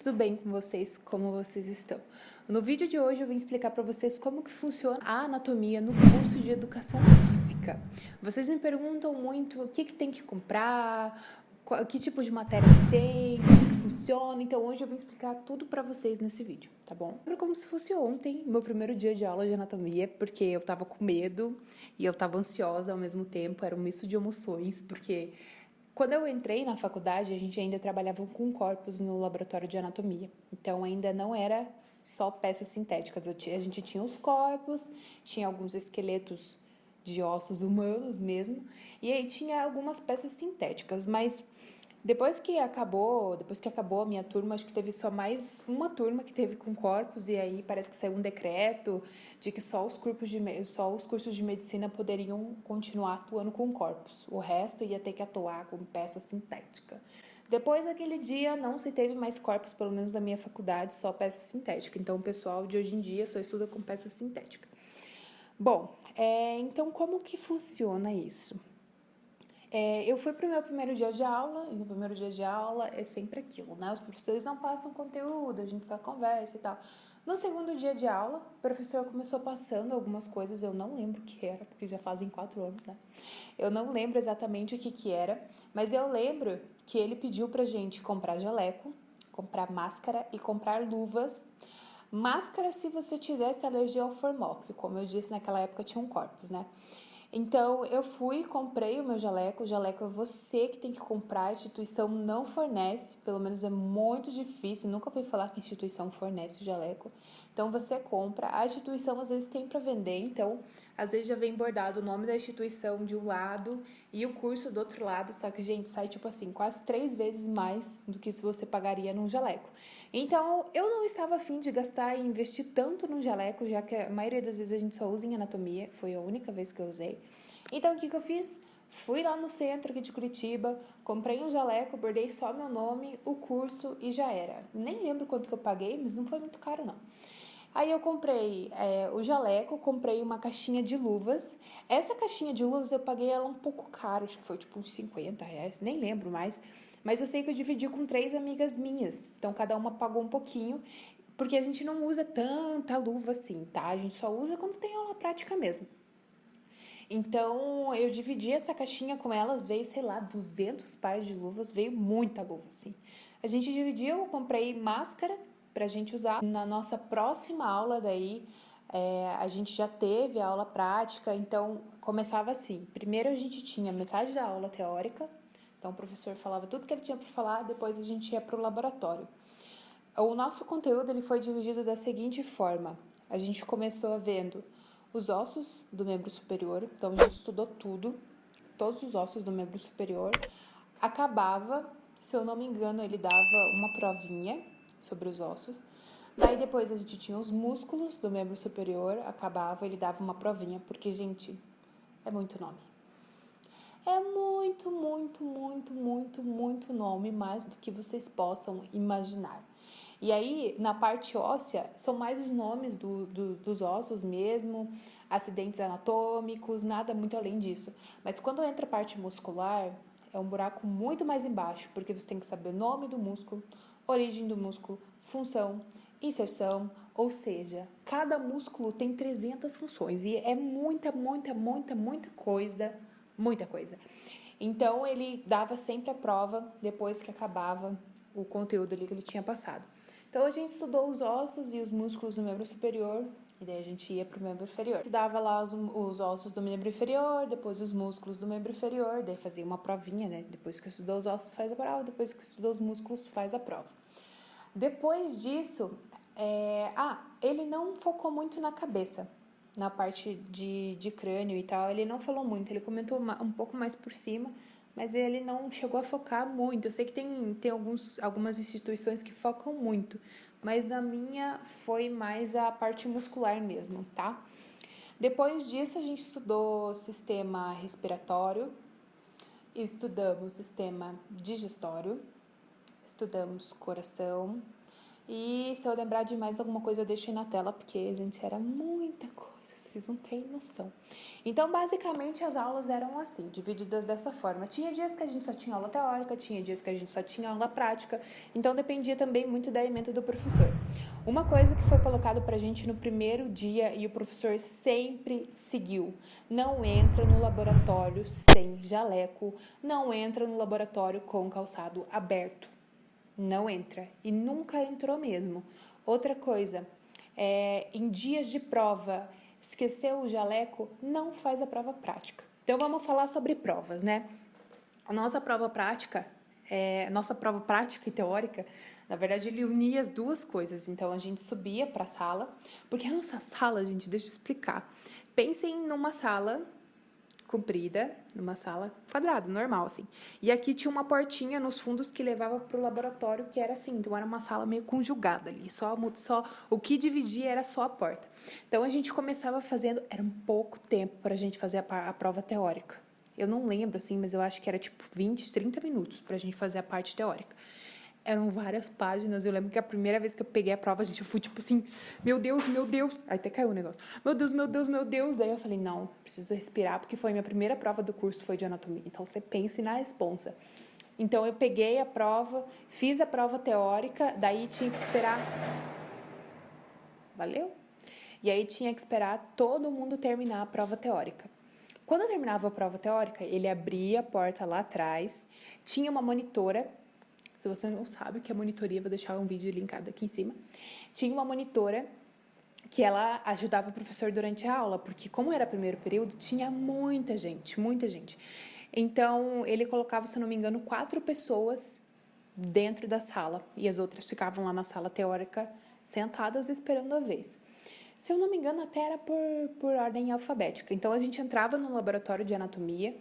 tudo bem com vocês? Como vocês estão? No vídeo de hoje eu vim explicar para vocês como que funciona a anatomia no curso de Educação Física. Vocês me perguntam muito o que tem que comprar, que tipo de matéria que tem, como que funciona, então hoje eu vim explicar tudo para vocês nesse vídeo, tá bom? Lembro como se fosse ontem, meu primeiro dia de aula de anatomia, porque eu tava com medo e eu tava ansiosa ao mesmo tempo, era um misto de emoções, porque quando eu entrei na faculdade, a gente ainda trabalhava com corpos no laboratório de anatomia. Então, ainda não era só peças sintéticas. A gente tinha os corpos, tinha alguns esqueletos de ossos humanos mesmo, e aí tinha algumas peças sintéticas. Mas depois que acabou a minha turma, acho que teve só mais uma turma que teve com corpos, e aí parece que saiu um decreto de que só os cursos de medicina poderiam continuar atuando com corpos. O resto ia ter que atuar com peça sintética. Depois daquele dia, não se teve mais corpos, pelo menos na minha faculdade, só peça sintética. Então, o pessoal de hoje em dia só estuda com peça sintética. Bom, então como que funciona isso? Eu fui para o meu primeiro dia de aula, e no primeiro dia de aula é sempre aquilo, né? Os professores não passam conteúdo, a gente só conversa e tal. No segundo dia de aula, o professor começou passando algumas coisas, eu não lembro o que era, porque já fazem 4 anos, né? Eu não lembro exatamente o que era, mas eu lembro que ele pediu pra gente comprar jaleco, comprar máscara e comprar luvas. Máscara se você tivesse alergia ao formol, porque como eu disse, naquela época tinha um corpus, né? Então, eu fui e comprei o meu jaleco. O jaleco é você que tem que comprar, a instituição não fornece, pelo menos é muito difícil, nunca fui falar que a instituição fornece o jaleco. Então, você compra, a instituição às vezes tem para vender, então, às vezes já vem bordado o nome da instituição de um lado e o curso do outro lado, só que, gente, sai tipo assim, quase 3 vezes mais do que se você pagaria num jaleco. Então, eu não estava afim de gastar e investir tanto no jaleco, já que a maioria das vezes a gente só usa em anatomia, foi a única vez que eu usei. Então, o que eu fiz? Fui lá no centro aqui de Curitiba, comprei um jaleco, bordei só meu nome, o curso e já era. Nem lembro quanto que eu paguei, mas não foi muito caro não. Aí eu comprei o jaleco, comprei uma caixinha de luvas. Essa caixinha de luvas eu paguei ela um pouco caro, acho que foi tipo uns R$ 50, nem lembro mais. Mas eu sei que eu dividi com 3 amigas minhas, então cada uma pagou um pouquinho, porque a gente não usa tanta luva assim, tá? A gente só usa quando tem aula prática mesmo. Então, eu dividi essa caixinha com elas, veio, sei lá, 200 pares de luvas, veio muita luva, assim. A gente dividiu, eu comprei máscara pra gente usar. Na nossa próxima aula daí, a gente já teve a aula prática, então começava assim. Primeiro a gente tinha metade da aula teórica, então o professor falava tudo que ele tinha para falar, depois a gente ia pro laboratório. O nosso conteúdo ele foi dividido da seguinte forma. A gente começou vendo os ossos do membro superior, então a gente estudou tudo, todos os ossos do membro superior. Acabava, se eu não me engano, ele dava uma provinha sobre os ossos. Daí depois a gente tinha os músculos do membro superior, acabava, ele dava uma provinha, porque, gente, é muito nome. É muito, muito, muito, muito, muito nome, mais do que vocês possam imaginar. E aí, na parte óssea, são mais os nomes dos ossos mesmo, acidentes anatômicos, nada muito além disso. Mas quando entra a parte muscular, é um buraco muito mais embaixo, porque você tem que saber o nome do músculo, origem do músculo, função, inserção, ou seja, cada músculo tem 300 funções e é muita, muita, muita, muita coisa, muita coisa. Então, ele dava sempre a prova depois que acabava o conteúdo ali que ele tinha passado. Então, a gente estudou os ossos e os músculos do membro superior, e daí a gente ia para o membro inferior. Estudava lá os ossos do membro inferior, depois os músculos do membro inferior, daí fazia uma provinha, né? Depois que estudou os ossos, faz a prova, depois que estudou os músculos, faz a prova. Depois disso, ele não focou muito na cabeça, na parte de crânio e tal, ele não falou muito, ele comentou um pouco mais por cima, mas ele não chegou a focar muito. Eu sei que tem algumas instituições que focam muito, mas na minha foi mais a parte muscular mesmo, tá? Depois disso, a gente estudou sistema respiratório, estudamos sistema digestório, estudamos coração, e se eu lembrar de mais alguma coisa, eu deixo aí na tela, porque, gente, era muita coisa, Vocês não têm noção. Então, basicamente, as aulas eram assim, divididas dessa forma. Tinha dias que a gente só tinha aula teórica, tinha dias que a gente só tinha aula prática. Então, dependia também muito da ementa do professor. Uma coisa que foi colocado pra gente no primeiro dia e o professor sempre seguiu: não entra no laboratório sem jaleco, não entra no laboratório com calçado aberto. Não entra. E nunca entrou mesmo. Outra coisa, em dias de prova, esqueceu o jaleco, não faz a prova prática. Então, vamos falar sobre provas, né? A nossa prova prática, e teórica, na verdade, ele unia as duas coisas. Então, a gente subia para a sala, porque a nossa sala, gente, deixa eu explicar. Pensem numa sala comprida, numa sala quadrada, normal, assim. E aqui tinha uma portinha nos fundos que levava pro laboratório, que era assim, então era uma sala meio conjugada ali, só o que dividia era só a porta. Então a gente começava fazendo, era um pouco tempo pra gente fazer a prova teórica. Eu não lembro, assim, mas eu acho que era tipo 20, 30 minutos pra gente fazer a parte teórica. Eram várias páginas. Eu lembro que a primeira vez que eu peguei a prova, eu fui tipo assim, meu Deus, meu Deus. Aí até caiu o negócio. Meu Deus, meu Deus, meu Deus. Daí eu falei, não, preciso respirar, porque foi a minha primeira prova do curso, foi de anatomia. Então você pense na responsa. Então eu peguei a prova, fiz a prova teórica, daí tinha que esperar. Valeu? E aí tinha que esperar todo mundo terminar a prova teórica. Quando eu terminava a prova teórica, ele abria a porta lá atrás, tinha uma monitora. Se você não sabe o que é monitoria, vou deixar um vídeo linkado aqui em cima. Tinha uma monitora que ela ajudava o professor durante a aula, porque como era primeiro período, tinha muita gente, muita gente. Então, ele colocava, se eu não me engano, 4 pessoas dentro da sala, e as outras ficavam lá na sala teórica, sentadas, esperando a vez. Se eu não me engano, até era por ordem alfabética. Então, a gente entrava no laboratório de anatomia,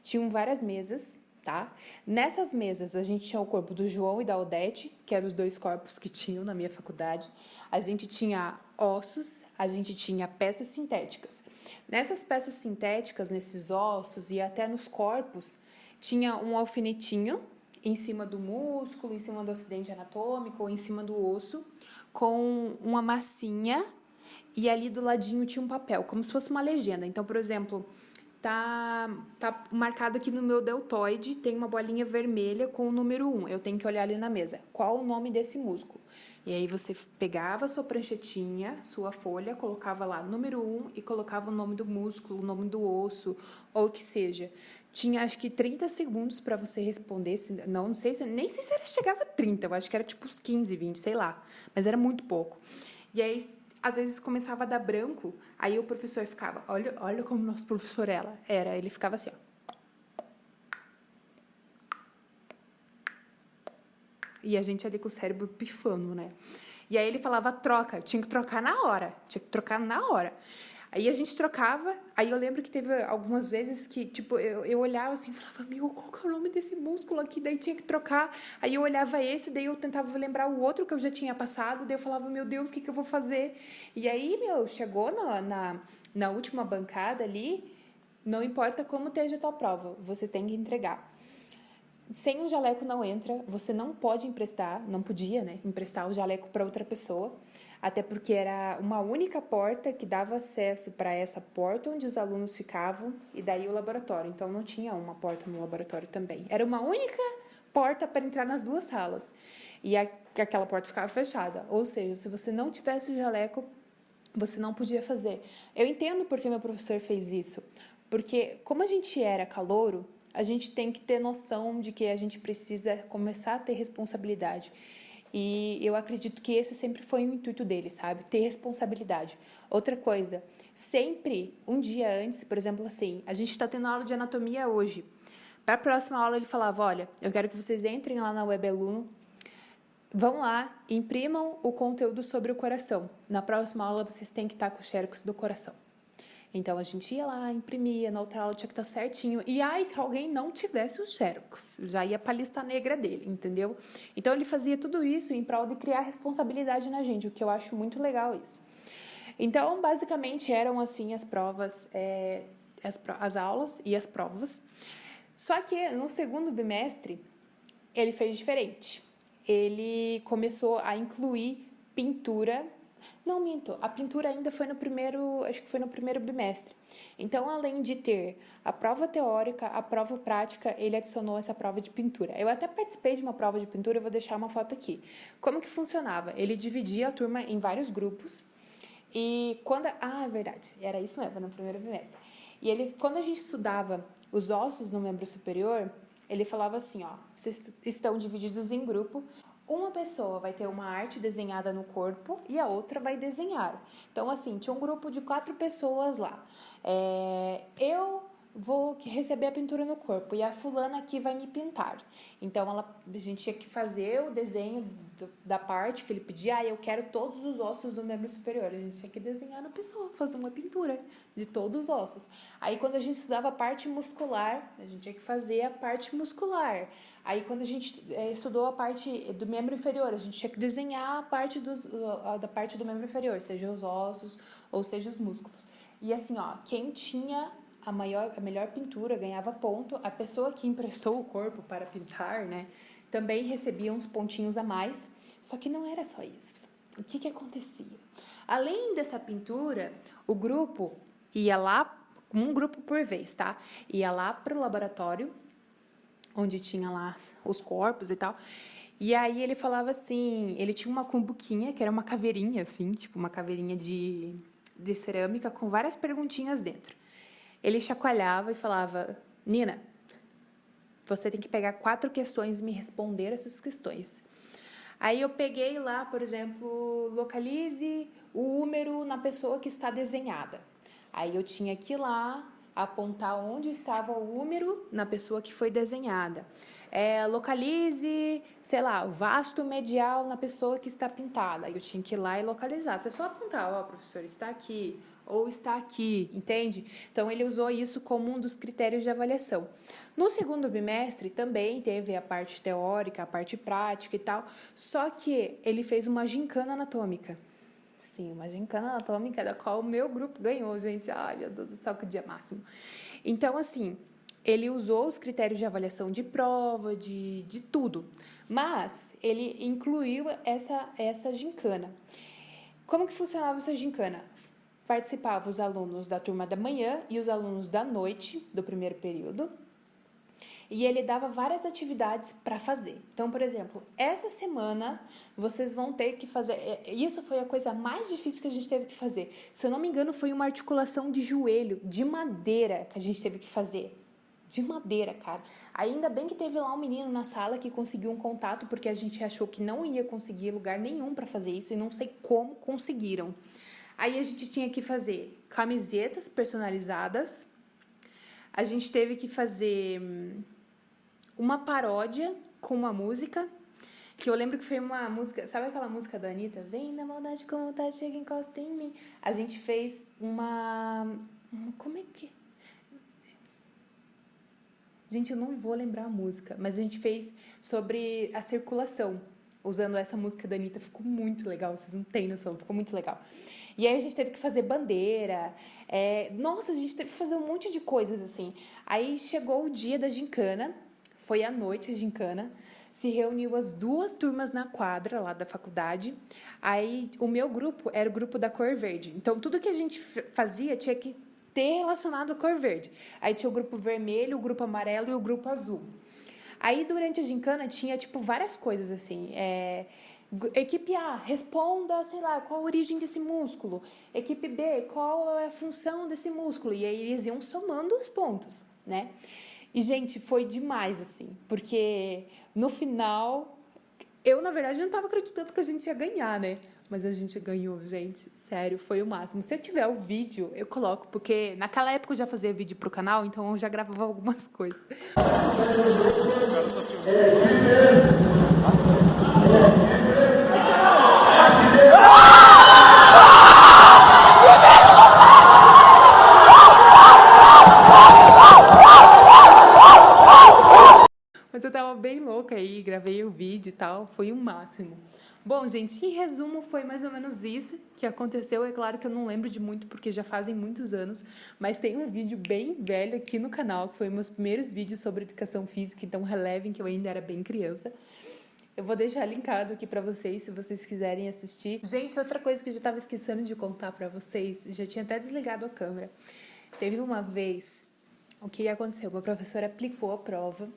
tinham várias mesas, tá? Nessas mesas, a gente tinha o corpo do João e da Odete, que eram os 2 corpos que tinham na minha faculdade. A gente tinha ossos, a gente tinha peças sintéticas. Nessas peças sintéticas, nesses ossos e até nos corpos, tinha um alfinetinho em cima do músculo, em cima do acidente anatômico ou em cima do osso, com uma massinha, e ali do ladinho tinha um papel, como se fosse uma legenda. Então, por exemplo, tá marcado aqui no meu deltoide, tem uma bolinha vermelha com o número 1. Eu tenho que olhar ali na mesa. Qual o nome desse músculo? E aí você pegava a sua pranchetinha, sua folha, colocava lá número 1 e colocava o nome do músculo, o nome do osso, ou o que seja. Tinha acho que 30 segundos para você responder. Nem sei se era, chegava a 30, eu acho que era tipo uns 15, 20, sei lá. Mas era muito pouco. E aí, às vezes começava a dar branco, aí o professor ficava, olha como nosso professor ele ficava assim, ó. E a gente ali com o cérebro pifando, né? E aí ele falava troca, tinha que trocar na hora. Aí a gente trocava, aí eu lembro que teve algumas vezes que, tipo, eu olhava assim e falava, meu, qual que é o nome desse músculo aqui? Daí tinha que trocar, aí eu olhava esse, daí eu tentava lembrar o outro que eu já tinha passado, daí eu falava, meu Deus, o que eu vou fazer? E aí, chegou na última bancada ali, não importa como esteja a tua prova, você tem que entregar. Sem o jaleco não entra, você não pode emprestar, não podia, né, emprestar o jaleco para outra pessoa, até porque era uma única porta que dava acesso para essa porta onde os alunos ficavam e daí o laboratório. Então não tinha uma porta no laboratório também. Era uma única porta para entrar nas 2 salas. E aquela porta ficava fechada. Ou seja, se você não tivesse o jaleco, você não podia fazer. Eu entendo porque meu professor fez isso. Porque como a gente era calouro, a gente tem que ter noção de que a gente precisa começar a ter responsabilidade. E eu acredito que esse sempre foi o intuito dele, sabe? Ter responsabilidade. Outra coisa, sempre um dia antes, por exemplo, assim, a gente está tendo aula de anatomia hoje. Para a próxima aula ele falava, olha, eu quero que vocês entrem lá na WebAluno, vão lá, imprimam o conteúdo sobre o coração. Na próxima aula vocês têm que estar com o xerox do coração. Então, a gente ia lá, imprimia, na outra aula tinha que estar certinho. E se alguém não tivesse o xerox, já ia para a lista negra dele, entendeu? Então, ele fazia tudo isso em prol de criar responsabilidade na gente, o que eu acho muito legal isso. Então, basicamente, eram assim as provas, as aulas e as provas. Só que, no segundo bimestre, ele fez diferente. Ele começou a incluir pintura Não, minto. A pintura ainda foi no primeiro, acho que foi no primeiro bimestre. Então, além de ter a prova teórica, a prova prática, ele adicionou essa prova de pintura. Eu até participei de uma prova de pintura, eu vou deixar uma foto aqui. Como que funcionava? Ele dividia a turma em vários grupos e quando... Ah, é verdade, era isso mesmo, no primeiro bimestre. E ele, quando a gente estudava os ossos no membro superior, ele falava assim, ó, vocês estão divididos em grupo, uma pessoa vai ter uma arte desenhada no corpo e a outra vai desenhar. Então, assim, tinha um grupo de 4 pessoas lá. Eu vou receber a pintura no corpo e a fulana aqui vai me pintar. Então, a gente tinha que fazer o desenho da parte que ele pedia. Eu quero todos os ossos do membro superior. A gente tinha que desenhar na pessoa, fazer uma pintura de todos os ossos. Aí, quando a gente estudava a parte muscular, a gente tinha que fazer a parte muscular. Aí, quando a gente estudou a parte do membro inferior, a gente tinha que desenhar a parte da parte do membro inferior, seja os ossos ou seja os músculos. E assim, ó, quem tinha a melhor pintura ganhava ponto. A pessoa que emprestou o corpo para pintar, né, também recebia uns pontinhos a mais. Só que não era só isso. O que acontecia? Além dessa pintura, o grupo ia lá, um grupo por vez, tá? Ia lá para o laboratório, onde tinha lá os corpos e tal. E aí ele falava assim, ele tinha uma cumbuquinha, que era uma caveirinha, assim, tipo uma caveirinha de cerâmica com várias perguntinhas dentro. Ele chacoalhava e falava, Nina, você tem que pegar 4 questões e me responder essas questões. Aí eu peguei lá, por exemplo, localize o húmero na pessoa que está desenhada. Aí eu tinha que ir lá apontar onde estava o húmero na pessoa que foi desenhada. Localize, sei lá, o vasto medial na pessoa que está pintada. Aí eu tinha que ir lá e localizar. Você só apontava, ó, professor, está aqui ou está aqui, entende? Então, ele usou isso como um dos critérios de avaliação. No segundo bimestre, também teve a parte teórica, a parte prática e tal, só que ele fez uma gincana anatômica. Sim, uma gincana anatômica da qual o meu grupo ganhou, gente. Ai, meu Deus do céu, que dia máximo. Então, assim, ele usou os critérios de avaliação de prova, de tudo, mas ele incluiu essa gincana. Como que funcionava essa gincana? Participavam os alunos da turma da manhã e os alunos da noite, do primeiro período, e ele dava várias atividades para fazer. Então, por exemplo, essa semana vocês vão ter que fazer... Isso foi a coisa mais difícil que a gente teve que fazer. Se eu não me engano, foi uma articulação de joelho, de madeira, que a gente teve que fazer. De madeira, cara. Ainda bem que teve lá um menino na sala que conseguiu um contato, porque a gente achou que não ia conseguir lugar nenhum para fazer isso, e não sei como conseguiram. Aí a gente tinha que fazer camisetas personalizadas, a gente teve que fazer uma paródia com uma música, que eu lembro que foi uma música, sabe aquela música da Anitta? Vem na maldade com vontade, chega e encosta em mim. A gente fez como é que... Gente, eu não vou lembrar a música, mas a gente fez sobre a circulação, usando essa música da Anitta. Ficou muito legal, vocês não têm noção, ficou muito legal. E aí a gente teve que fazer bandeira, nossa, a gente teve que fazer um monte de coisas, assim. Aí chegou o dia da gincana, foi à noite a gincana, se reuniu as 2 turmas na quadra lá da faculdade. Aí o meu grupo era o grupo da cor verde, então tudo que a gente fazia tinha que ter relacionado à cor verde. Aí tinha o grupo vermelho, o grupo amarelo e o grupo azul. Aí durante a gincana tinha, tipo, várias coisas, assim, equipe A, responda, sei lá, qual a origem desse músculo. Equipe B, qual é a função desse músculo. E aí eles iam somando os pontos, né? E, gente, foi demais, assim, porque no final, eu, na verdade, não estava acreditando que a gente ia ganhar, né? Mas a gente ganhou, gente, sério, foi o máximo. Se eu tiver o vídeo, eu coloco, porque naquela época eu já fazia vídeo pro canal, então eu já gravava algumas coisas. Mas eu tava bem louca aí, gravei o vídeo e tal, foi o máximo. Bom, gente, em resumo, foi mais ou menos isso que aconteceu. É claro que eu não lembro de muito, porque já fazem muitos anos, mas tem um vídeo bem velho aqui no canal, que foi meus primeiros vídeos sobre educação física, então relevem que eu ainda era bem criança. Eu vou deixar linkado aqui pra vocês, se vocês quiserem assistir. Gente, outra coisa que eu já tava esquecendo de contar pra vocês, já tinha até desligado a câmera. Teve uma vez, o que aconteceu? Meu professor aplicou a prova,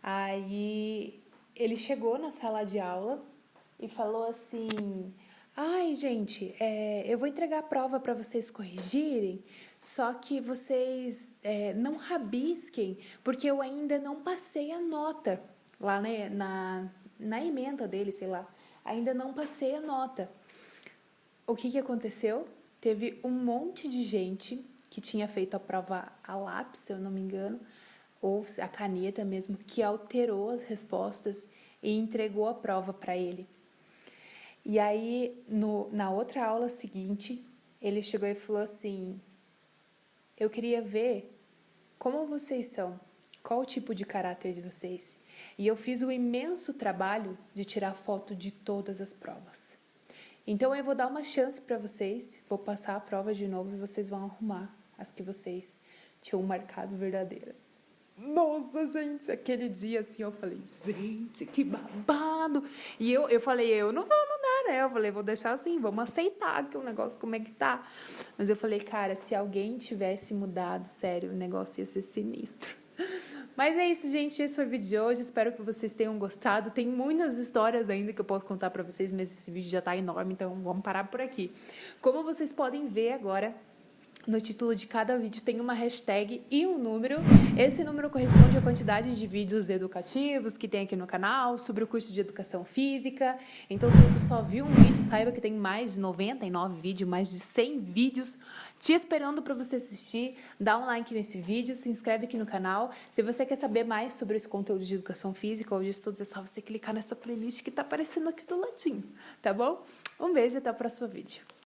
aí ele chegou na sala de aula e falou assim: ai, gente, eu vou entregar a prova para vocês corrigirem, só que vocês não rabisquem, porque eu ainda não passei a nota lá, né, na emenda dele, sei lá. Ainda não passei a nota. O que aconteceu? Teve um monte de gente que tinha feito a prova a lápis, se eu não me engano, ou a caneta mesmo, que alterou as respostas e entregou a prova para ele. E aí, na outra aula seguinte, ele chegou e falou assim: eu queria ver como vocês são, qual o tipo de caráter de vocês. E eu fiz o imenso trabalho de tirar foto de todas as provas. Então eu vou dar uma chance para vocês, vou passar a prova de novo e vocês vão arrumar as que vocês tinham marcado verdadeiras. Nossa, gente, aquele dia assim eu falei: gente, que babado. E eu falei: eu não vou mudar, né? Eu falei: vou deixar assim, vamos aceitar que o negócio como é que tá. Mas eu falei: cara, se alguém tivesse mudado, sério, o negócio ia ser sinistro. Mas é isso, gente, esse foi o vídeo de hoje, espero que vocês tenham gostado. Tem muitas histórias ainda que eu posso contar pra vocês, mas esse vídeo já tá enorme, então vamos parar por aqui. Como vocês podem ver agora, no título de cada vídeo tem uma hashtag e um número. Esse número corresponde à quantidade de vídeos educativos que tem aqui no canal sobre o curso de Educação Física. Então, se você só viu um vídeo, saiba que tem mais de 99 vídeos, mais de 100 vídeos te esperando para você assistir. Dá um like nesse vídeo, se inscreve aqui no canal. Se você quer saber mais sobre esse conteúdo de Educação Física ou de estudos, é só você clicar nessa playlist que tá aparecendo aqui do ladinho, tá bom? Um beijo e até o próximo vídeo.